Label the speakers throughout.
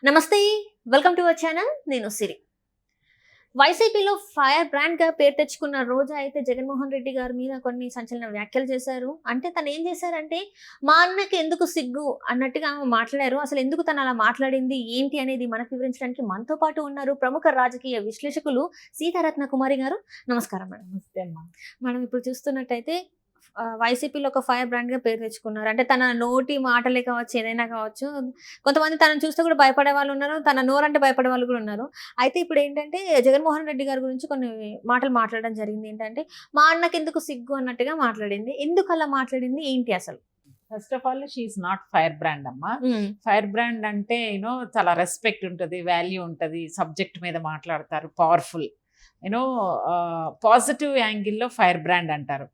Speaker 1: నమస్తే, welcome to our channel. నేను సిరి. వైసీపీలో ఫైర్ బ్రాండ్ గా పేరు తెచ్చుకున్న రోజా అయితే జగన్మోహన్ రెడ్డి గారి మీద కొన్ని సంచలన వ్యాఖ్యలు చేశారు. అంటే తను ఏం చేశారంటే, మా అన్నకి ఎందుకు సిగ్గు అన్నట్టుగా ఆమె మాట్లాడారు. అసలు ఎందుకు తను అలా మాట్లాడింది ఏంటి అనేది మనకు వివరించడానికి మనతో పాటు ఉన్నారు ప్రముఖ రాజకీయ విశ్లేషకులు సీతారత్న కుమారి గారు. నమస్కారం మేడం.
Speaker 2: నమస్తే అమ్మా.
Speaker 1: మనం ఇప్పుడు చూస్తున్నట్టయితే వైసీపీలో ఒక ఫైర్ బ్రాండ్ గా పేరు తెచ్చుకున్నారు. అంటే తన నోటి మాటలే కావచ్చు, ఏదైనా కావచ్చు. కొంతమంది తనను చూస్తే కూడా భయపడే వాళ్ళు ఉన్నారు, తన నోరంటే భయపడే వాళ్ళు కూడా ఉన్నారు. అయితే ఇప్పుడు ఏంటంటే జగన్మోహన్ రెడ్డి గారి గురించి కొన్ని మాటలు మాట్లాడడం జరిగింది. ఏంటంటే మా అన్నకి ఎందుకు సిగ్గు అన్నట్టుగా మాట్లాడింది. ఎందుకు అలా మాట్లాడింది ఏంటి అసలు?
Speaker 2: First of all she's not fire brand అమ్మా. ఫైర్ బ్రాండ్ అంటే చాలా రెస్పెక్ట్ ఉంటుంది, వాల్యూ ఉంటుంది, సబ్జెక్ట్ మీద మాట్లాడతారు, పవర్ఫుల్ పాజిటివ్ యాంగిల్లో ఫైర్ బ్రాండ్ అంటారు.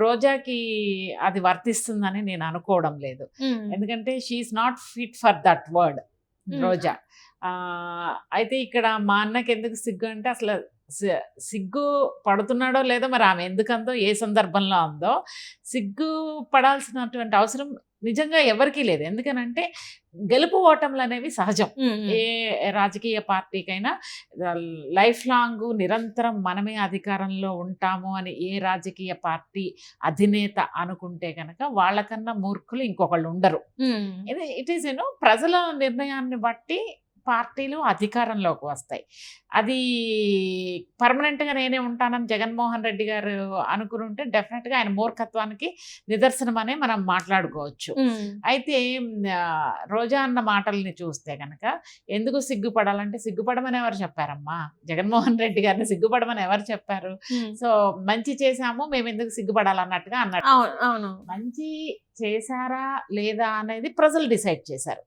Speaker 2: రోజాకి అది వర్తిస్తుందని నేను అనుకోవడం లేదు. ఎందుకంటే she's not fit for that word Roja. అయితే ఇక్కడ మా అన్నకి ఎందుకు సిగ్గు అంటే అసలు సిగ్గు పడుతున్నాడో లేదో మరి ఆమె ఎందుకందో ఏ సందర్భంలో ఉందో సిగ్గు పడాల్సినటువంటి అవసరం నిజంగా ఎవరికీ లేదు. ఎందుకనంటే గెలుపు ఓటములు అనేవి సహజం. ఏ రాజకీయ పార్టీకైనా లైఫ్ లాంగ్ నిరంతరం మనమే అధికారంలో ఉంటాము అని ఏ రాజకీయ పార్టీ అధినేత అనుకుంటే కనుక వాళ్ళకన్నా మూర్ఖులు ఇంకొకళ్ళు ఉండరు. ఇట్ ఈస్ ప్రజల నిర్ణయాన్ని బట్టి పార్టీలు అధికారంలోకి వస్తాయి. అది పర్మనెంట్గా నేనే ఉంటానని జగన్మోహన్ రెడ్డి గారు అనుకుని ఉంటే డెఫినెట్గా ఆయన మూర్ఖత్వానికి నిదర్శనమనే మనం మాట్లాడుకోవచ్చు. అయితే రోజా అన్న మాటల్ని చూస్తే కనుక ఎందుకు సిగ్గుపడాలంటే సిగ్గుపడమని ఎవరు చెప్పారమ్మా? జగన్మోహన్ రెడ్డి గారిని సిగ్గుపడమని ఎవరు చెప్పారు? సో మంచి చేశాము మేము ఎందుకు సిగ్గుపడాలన్నట్టుగా అన్నట్టు. మంచి చేశారా లేదా అనేది ప్రజలు డిసైడ్ చేశారు.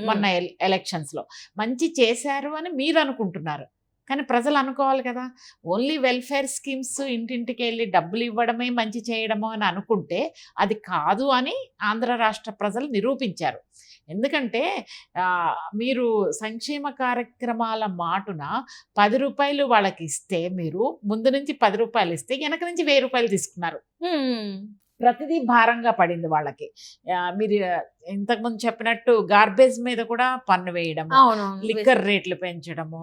Speaker 2: మొన్న ఎలక్షన్స్ లో మంచి చేశారు అని మీరు అనుకుంటున్నారు, కానీ ప్రజలు అనుకోవాలి కదా. ఓన్లీ వెల్ఫేర్ స్కీమ్స్ ఇంటింటికి వెళ్ళి డబ్బులు ఇవ్వడమే మంచి చేయడము అని అనుకుంటే అది కాదు అని ఆంధ్ర రాష్ట్ర ప్రజలు నిరూపించారు. ఎందుకంటే మీరు సంక్షేమ కార్యక్రమాల మాటున 10 రూపాయలు వాళ్ళకి ఇస్తే, మీరు ముందు నుంచి 10 రూపాయలు ఇస్తే వెనక నుంచి 1000 రూపాయలు తీసుకున్నారు. ప్రతిదీ భారంగా పడింది వాళ్ళకి. మీరు ఇంతకుముందు చెప్పినట్టు గార్బేజ్ మీద కూడా పన్ను వేయడము, లిక్కర్ రేట్లు పెంచడము,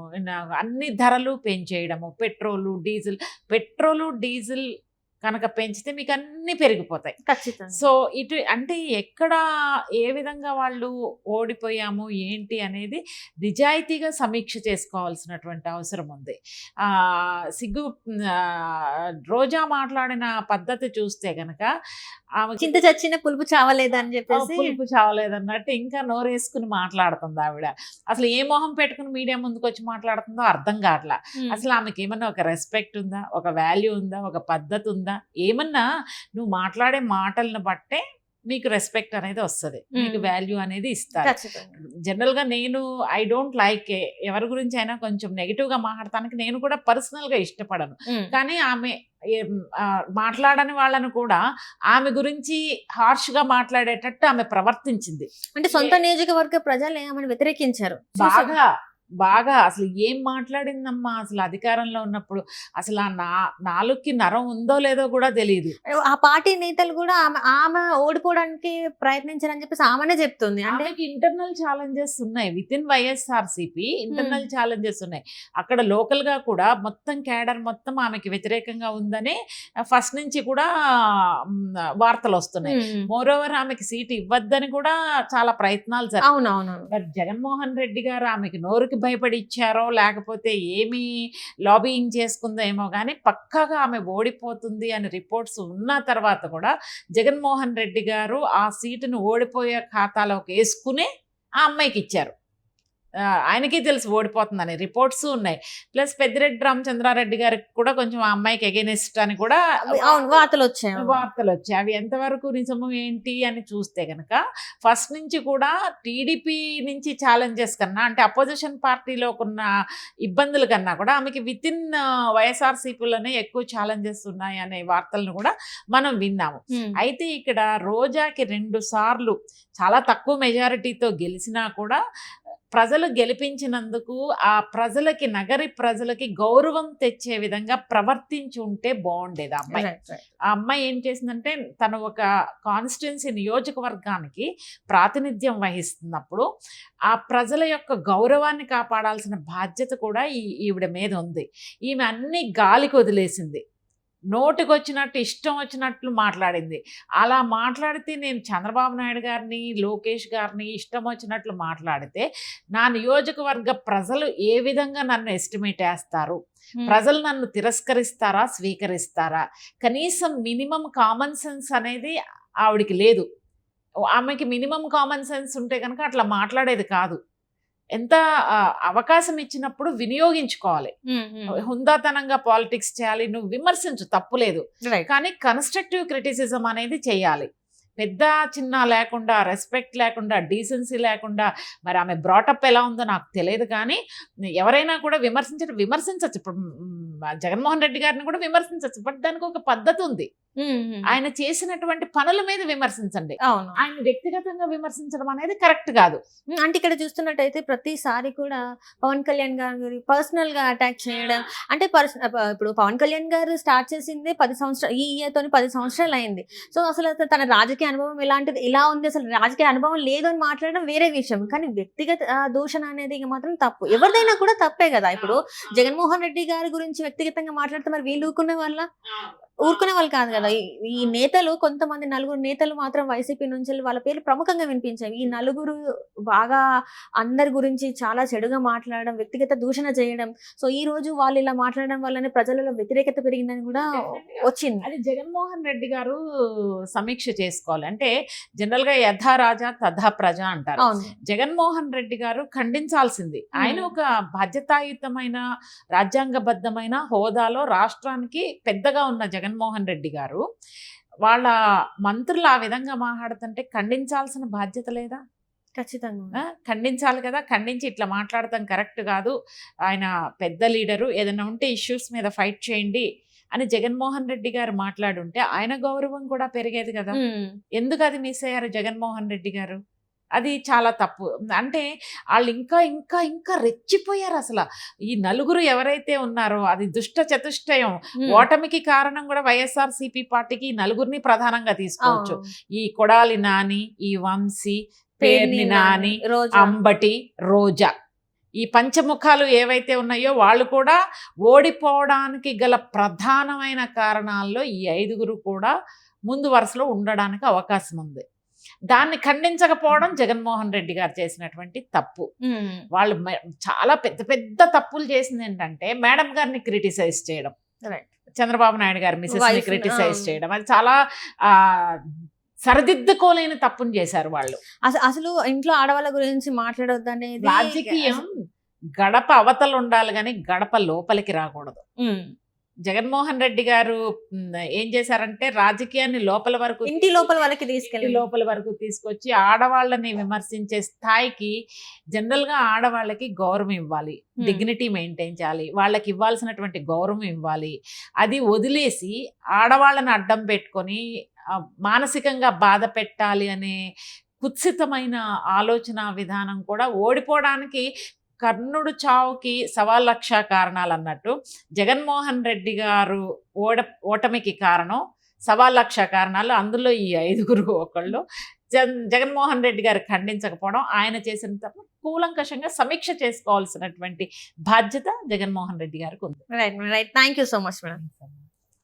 Speaker 2: అన్ని ధరలు పెంచేయడము, పెట్రోలు డీజిల్ కనుక పెంచితే మీకు అన్ని పెరిగిపోతాయి. సో ఇటు అంటే ఎక్కడ ఏ విధంగా వాళ్ళు ఓడిపోయాము ఏంటి అనేది నిజాయితీగా సమీక్ష చేసుకోవాల్సినటువంటి అవసరం ఉంది. రోజా మాట్లాడిన పద్ధతి చూస్తే కనుక
Speaker 1: చింత చచ్చిన పులుపు చావలేదని చెప్పేసి,
Speaker 2: పులుపు చావలేదన్నట్టు ఇంకా నోరేసుకుని మాట్లాడుతుంది ఆవిడ. అసలు ఏ మొహం పెట్టుకుని మీడియా ముందుకు వచ్చి మాట్లాడుతుందో అర్థం కావట్లా. అసలు ఆమెకి ఏమన్నా ఒక రెస్పెక్ట్ ఉందా, ఒక వాల్యూ ఉందా, ఒక పద్ధతి ఉందా? ఏమన్నా నువ్వు మాట్లాడే మాటలను బట్టే మీకు రెస్పెక్ట్ అనేది వస్తుంది, మీకు వాల్యూ అనేది ఇస్తారు. జనరల్గా నేను ఐ డోంట్ లైక్ ఎవరి గురించి అయినా కొంచెం నెగిటివ్గా మాట్లాడటానికి నేను కూడా పర్సనల్గా ఇష్టపడను. కానీ ఆమె మాట్లాడని వాళ్ళను కూడా ఆమె గురించి హార్ష్గా మాట్లాడేటట్టు ఆమె ప్రవర్తించింది.
Speaker 1: అంటే సొంత నియోజకవర్గ ప్రజలు ఆమెను వ్యతిరేకించారు
Speaker 2: బాగా. అసలు ఏం మాట్లాడిందమ్మా? అసలు అధికారంలో ఉన్నప్పుడు అసలు నాలుగుకి నరం ఉందో లేదో కూడా తెలియదు.
Speaker 1: ఆ పార్టీ నేతలు కూడా ఆమె ఓడిపోవడానికి ప్రయత్నించారని చెప్పేసి ఆమెనే చెప్తుంది. అంటే
Speaker 2: ఇంటర్నల్ ఛాలెంజెస్ ఉన్నాయి, with in YSRCP internal challenges ఉన్నాయి. అక్కడ లోకల్ గా కూడా మొత్తం క్యాడర్ మొత్తం ఆమెకి వ్యతిరేకంగా ఉందని ఫస్ట్ నుంచి కూడా వార్తలు వస్తున్నాయి. మోరోవర్ ఆమెకి సీట్ ఇవ్వద్దని కూడా చాలా ప్రయత్నాలు జరిగాయి. జగన్మోహన్ రెడ్డి గారు ఆమెకి నోరుకి భయపడి ఇచ్చారో లేకపోతే ఏమి లాబియింగ్ చేసుకుందో ఏమో కానీ పక్కాగా ఆమె ఓడిపోతుంది అని రిపోర్ట్స్ ఉన్న తర్వాత కూడా జగన్మోహన్ రెడ్డి గారు ఆ సీటును ఓడిపోయే ఖాతాలోకి వేసుకునే ఆ అమ్మాయికి ఇచ్చారు. ఆయనకి తెలుసు ఓడిపోతుందని, రిపోర్ట్స్ ఉన్నాయి. ప్లస్ పెద్దిరెడ్డి రామచంద్రారెడ్డి గారికి కూడా కొంచెం ఆ అమ్మాయికి ఎగెనిస్ట్ అని కూడా
Speaker 1: వార్తలు వచ్చాయి.
Speaker 2: అవి ఎంతవరకు నిజము ఏంటి అని చూస్తే కనుక ఫస్ట్ నుంచి కూడా టీడీపీ నుంచి ఛాలెంజెస్ కన్నా, అంటే అపోజిషన్ పార్టీలో ఉన్న ఇబ్బందుల కన్నా కూడా ఆమెకి విత్ ఇన్ వైఎస్ఆర్సీపీలోనే ఎక్కువ ఛాలెంజెస్ ఉన్నాయి అనే వార్తలను కూడా మనం విన్నాము. అయితే ఇక్కడ రోజాకి 2 సార్లు చాలా తక్కువ మెజారిటీతో గెలిచినా కూడా ప్రజలు గెలిపించినందుకు ఆ ప్రజలకి, నగరి ప్రజలకి గౌరవం తెచ్చే విధంగా ప్రవర్తించి ఉంటే బాగుండేది ఆ అమ్మాయి. ఆ అమ్మాయి ఏం చేసిందంటే తను ఒక కాన్స్టిట్యున్సీ నియోజకవర్గానికి ప్రాతినిధ్యం వహిస్తున్నప్పుడు ఆ ప్రజల యొక్క గౌరవాన్ని కాపాడాల్సిన బాధ్యత కూడా ఈవిడ మీద ఉంది. ఈమె అన్ని గాలికి వదిలేసింది, నోటికొచ్చినట్టు ఇష్టం వచ్చినట్లు మాట్లాడింది. అలా మాట్లాడితే నేను చంద్రబాబు నాయుడు గారిని, లోకేష్ గారిని ఇష్టం వచ్చినట్లు మాట్లాడితే నా నియోజకవర్గ ప్రజలు ఏ విధంగా నన్ను ఎస్టిమేట్ వేస్తారు, ప్రజలు నన్ను తిరస్కరిస్తారా, స్వీకరిస్తారా? కనీసం మినిమం కామన్ సెన్స్ అనేది ఆవిడికి లేదు. ఆమెకి మినిమం కామన్ సెన్స్ ఉంటే కనుక అట్లా మాట్లాడేది కాదు. ఎంత అవకాశం ఇచ్చినప్పుడు వినియోగించుకోవాలి. హుందాతనంగా పాలిటిక్స్ చేయాలి. నువ్వు విమర్శించు, తప్పులేదు, కానీ కన్స్ట్రక్టివ్ క్రిటిసిజం అనేది చేయాలి. పెద్ద చిన్న లేకుండా, రెస్పెక్ట్ లేకుండా, డీసెన్సీ లేకుండా, మరి ఆమె బ్రాటప్ ఎలా ఉందో నాకు తెలియదు, కానీ ఎవరైనా కూడా విమర్శించవచ్చు. ఇప్పుడు జగన్మోహన్ రెడ్డి గారిని కూడా విమర్శించవచ్చు, బట్ దానికి ఒక పద్ధతి ఉంది. ఆయన చేసినటువంటి పనుల మీద విమర్శించండి, ఆయన వ్యక్తిగతంగా విమర్శించడం అనేది కరెక్ట్ కాదు.
Speaker 1: అంటే ఇక్కడ చూస్తున్నట్టయితే ప్రతిసారి కూడా పవన్ కళ్యాణ్ గారు పర్సనల్ గా అటాక్ చేయడం, అంటే ఇప్పుడు పవన్ కళ్యాణ్ గారు స్టార్ట్ చేసింది 10 సంవత్సరాలు, ఈ ఇయర్ తోని 10 సంవత్సరాలు అయింది. సో అసలు తన రాజకీయ అనుభవం ఎలాంటిది, ఇలా ఉంది, అసలు రాజకీయ అనుభవం లేదు అని మాట్లాడడం వేరే విషయం, కానీ వ్యక్తిగత దూషణ అనేది మాత్రం తప్పు. ఎవరిదైనా కూడా తప్పే కదా. ఇప్పుడు జగన్మోహన్ రెడ్డి గారి గురించి వ్యక్తిగతంగా మాట్లాడితే మరి వీళ్ళు ఊరుకునే వాళ్ళు కాదు కదా. ఈ నేతలు, కొంతమంది నలుగురు నేతలు మాత్రం వైసీపీ నుంచి వాళ్ళ పేర్లు ప్రముఖంగా వినిపించాయి. ఈ నలుగురు బాగా అందరి గురించి చాలా చెడుగా మాట్లాడడం, వ్యక్తిగత దూషణ చేయడం. సో ఈ రోజు వాళ్ళు ఇలా మాట్లాడడం వల్లనే ప్రజలలో వ్యతిరేకత పెరిగిందని కూడా వచ్చింది.
Speaker 2: అది జగన్మోహన్ రెడ్డి గారు సమీక్ష చేసుకోవాలి. అంటే జనరల్ గా యథా రాజా తథా ప్రజ అంటారు. జగన్మోహన్ రెడ్డి గారు ఖండించాల్సింది. ఆయన ఒక బాధ్యతాయుతమైన, రాజ్యాంగబద్ధమైన హోదాలో రాష్ట్రానికి పెద్దగా ఉన్న జగన్మోహన్ రెడ్డి గారు వాళ్ళ మంత్రులు ఆ విధంగా మాట్లాడుతుంటే ఖండించాల్సిన బాధ్యత లేదా?
Speaker 1: ఖచ్చితంగా
Speaker 2: ఖండించాలి కదా. ఖండించి ఇట్లా మాట్లాడటం కరెక్ట్ కాదు, ఆయన పెద్ద లీడరు, ఏదైనా ఉంటే ఇష్యూస్ మీద ఫైట్ చేయండి అని జగన్మోహన్ రెడ్డి గారు మాట్లాడుంటే ఆయన గౌరవం కూడా పెరిగేది కదా. ఎందుకు అది మిస్ అయ్యారు జగన్మోహన్ రెడ్డి గారు? అది చాలా తప్పు. అంటే వాళ్ళు ఇంకా ఇంకా ఇంకా రెచ్చిపోయారు. అసలు ఈ నలుగురు ఎవరైతే ఉన్నారో అది దుష్ట చతుష్టయం. ఓటమికి కారణం కూడా వైఎస్ఆర్సీపీ పార్టీకి ఈ నలుగురిని ప్రధానంగా తీసుకోవచ్చు. ఈ కొడాలి నాని, ఈ వంశీ, పేర్ని నాని, అంబటి, రోజా, ఈ పంచముఖాలు ఏవైతే ఉన్నాయో వాళ్ళు కూడా ఓడిపోవడానికి గల ప్రధానమైన కారణాల్లో ఈ 5గురు కూడా ముందు వరుసలో ఉండడానికి అవకాశం ఉంది. దాన్ని ఖండించకపోవడం జగన్మోహన్ రెడ్డి గారు చేసినటువంటి తప్పు. వాళ్ళు చాలా పెద్ద పెద్ద తప్పులు చేసింది ఏంటంటే మేడం గారిని క్రిటిసైజ్ చేయడం, చంద్రబాబు నాయుడు గారి మిసెస్ ని క్రిటిసైజ్ చేయడం, అది చాలా సరిదిద్దుకోలేని తప్పును చేశారు వాళ్ళు.
Speaker 1: అసలు ఇంట్లో ఆడవాళ్ళ గురించి మాట్లాడొద్దు అనేది
Speaker 2: రాజకీయం గడప అవతలు ఉండాలి కానీ గడప లోపలికి రాకూడదు. జగన్మోహన్ రెడ్డి గారు ఏం చేశారంటే రాజకీయాన్ని లోపల వరకు,
Speaker 1: ఇంటి లోపల వరకు
Speaker 2: తీసుకొచ్చి ఆడవాళ్ళని విమర్శించే స్థాయికి, జనరల్ గా ఆడవాళ్ళకి గౌరవం ఇవ్వాలి, డిగ్నిటీ మెయింటైన్ చేయాలి, వాళ్ళకి ఇవ్వాల్సినటువంటి గౌరవం ఇవ్వాలి. అది వదిలేసి ఆడవాళ్ళని అడ్డం పెట్టుకొని మానసికంగా బాధ పెట్టాలి అనే కుత్సితమైన ఆలోచన విధానం కూడా ఓడిపోవడానికి, కర్ణుడు చావుకి 1,00,000 కారణాలు అన్నట్టు జగన్మోహన్ రెడ్డి గారు ఓటమికి కారణం 1,00,000 కారణాలు. అందులో ఈ 5గురు ఒకళ్ళు. జగన్మోహన్ రెడ్డి గారు ఖండించకపోవడం, ఆయన చేసిన తప్ప కూలంకషంగా సమీక్ష చేసుకోవాల్సినటువంటి బాధ్యత జగన్మోహన్ రెడ్డి గారికి ఉంది.
Speaker 1: Right. Thank you so much madam.